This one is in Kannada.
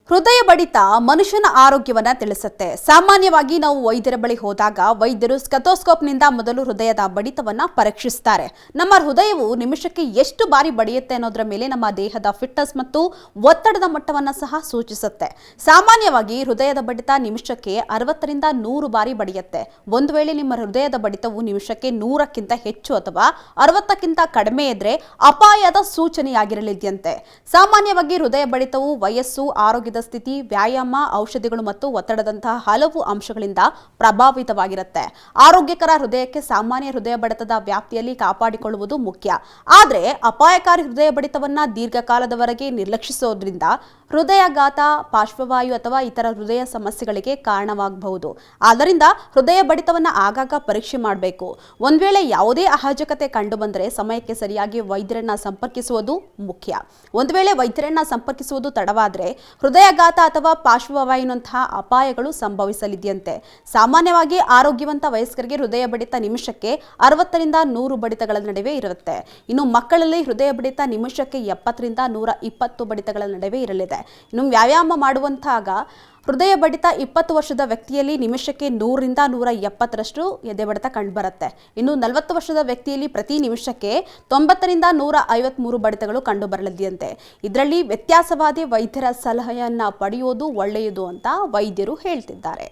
ಹೃದಯ ಬಡಿತ ಮನುಷ್ಯನ ಆರೋಗ್ಯವನ್ನ ತಿಳಿಸುತ್ತೆ. ಸಾಮಾನ್ಯವಾಗಿ ನಾವು ವೈದ್ಯರ ಬಳಿ ಹೋದಾಗ ವೈದ್ಯರು ಸ್ಟೆಥೋಸ್ಕೋಪ್ನಿಂದ ಮೊದಲು ಹೃದಯದ ಬಡಿತವನ್ನ ಪರೀಕ್ಷಿಸುತ್ತಾರೆ. ನಮ್ಮ ಹೃದಯವು ನಿಮಿಷಕ್ಕೆ ಎಷ್ಟು ಬಾರಿ ಬಡಿಯುತ್ತೆ ಅನ್ನೋದರ ಮೇಲೆ ನಮ್ಮ ದೇಹದ ಫಿಟ್ನೆಸ್ ಮತ್ತು ಒತ್ತಡದ ಮಟ್ಟವನ್ನ ಸಹ ಸೂಚಿಸುತ್ತೆ. ಸಾಮಾನ್ಯವಾಗಿ ಹೃದಯದ ಬಡಿತ ನಿಮಿಷಕ್ಕೆ 60ರಿಂದ 100 ಬಾರಿ ಬಡಿಯುತ್ತೆ. ಒಂದು ವೇಳೆ ನಿಮ್ಮ ಹೃದಯದ ಬಡಿತವು ನಿಮಿಷಕ್ಕೆ 100ಕ್ಕಿಂತ ಹೆಚ್ಚು ಅಥವಾ 60ಕ್ಕಿಂತ ಕಡಿಮೆ ಇದ್ರೆ ಅಪಾಯದ ಸೂಚನೆಯಾಗಿರಲಿದೆಯಂತೆ. ಸಾಮಾನ್ಯವಾಗಿ ಹೃದಯ ಬಡಿತವು ವಯಸ್ಸು, ಆರೋಗ್ಯದ ಸ್ಥಿತಿ, ವ್ಯಾಯಾಮ, ಔಷಧಿಗಳು ಮತ್ತು ಒತ್ತಡದಂತಹ ಹಲವು ಅಂಶಗಳಿಂದ ಪ್ರಭಾವಿತವಾಗಿರುತ್ತೆ. ಆರೋಗ್ಯಕರ ಹೃದಯಕ್ಕೆ ಸಾಮಾನ್ಯ ಹೃದಯ ಬಡಿತದ ವ್ಯಾಪ್ತಿಯಲ್ಲಿ ಕಾಪಾಡಿಕೊಳ್ಳುವುದು ಮುಖ್ಯ. ಆದರೆ ಅಪಾಯಕಾರಿ ಹೃದಯ ಬಡಿತವನ್ನ ದೀರ್ಘಕಾಲದವರೆಗೆ ನಿರ್ಲಕ್ಷಿಸೋದ್ರಿಂದ ಹೃದಯಾಘಾತ, ಪಾರ್ಶ್ವವಾಯು ಅಥವಾ ಇತರ ಹೃದಯ ಸಮಸ್ಯೆಗಳಿಗೆ ಕಾರಣವಾಗಬಹುದು. ಆದ್ದರಿಂದ ಹೃದಯ ಬಡಿತವನ್ನ ಆಗಾಗ ಪರೀಕ್ಷೆ ಮಾಡಬೇಕು. ಒಂದ್ ವೇಳೆ ಯಾವುದೇ ಅಹಾಜಕತೆ ಕಂಡು ಬಂದರೆ ಸಮಯಕ್ಕೆ ಸರಿಯಾಗಿ ವೈದ್ಯರನ್ನ ಸಂಪರ್ಕಿಸುವುದು ಮುಖ್ಯ. ಒಂದು ವೇಳೆ ವೈದ್ಯರನ್ನ ಸಂಪರ್ಕಿಸುವುದು ತಡವಾದರೆ ಹೃದಯಾಘಾತ ಅಥವಾ ಪಾರ್ಶ್ವವಾಯುನಂತಹ ಅಪಾಯಗಳು ಸಂಭವಿಸಲಿದೆಯಂತೆ. ಸಾಮಾನ್ಯವಾಗಿ ಆರೋಗ್ಯವಂತ ವಯಸ್ಕರಿಗೆ ಹೃದಯ ಬಡಿತ ನಿಮಿಷಕ್ಕೆ 60ರಿಂದ 100 ಬಡಿತಗಳ ನಡುವೆ ಇರುತ್ತೆ. ಇನ್ನು ಮಕ್ಕಳಲ್ಲಿ ಹೃದಯ ಬಡಿತ ನಿಮಿಷಕ್ಕೆ 70ರಿಂದ 120 ಬಡಿತಗಳ ನಡುವೆ ಇರಲಿದೆ. ಇನ್ನು ವ್ಯಾಯಾಮ ಮಾಡುವಂತಾಗ ಹೃದಯ ಬಡಿತ 20 ವರ್ಷದ ವ್ಯಕ್ತಿಯಲ್ಲಿ ನಿಮಿಷಕ್ಕೆ 100ರಿಂದ 170ರಷ್ಟು ಎದೆ ಬಡಿತ ಕಂಡುಬರುತ್ತೆ. ಇನ್ನು 40 ವರ್ಷದ ವ್ಯಕ್ತಿಯಲ್ಲಿ ಪ್ರತಿ ನಿಮಿಷಕ್ಕೆ 90ರಿಂದ 153 ಬಡಿತಗಳು ಕಂಡುಬರಲಿದೆಯಂತೆ. ಇದರಲ್ಲಿ ವ್ಯತ್ಯಾಸವಾದಿ ವೈದ್ಯರ ಸಲಹೆಯನ್ನ ಪಡೆಯುವುದು ಒಳ್ಳೆಯದು ಅಂತ ವೈದ್ಯರು ಹೇಳ್ತಿದ್ದಾರೆ.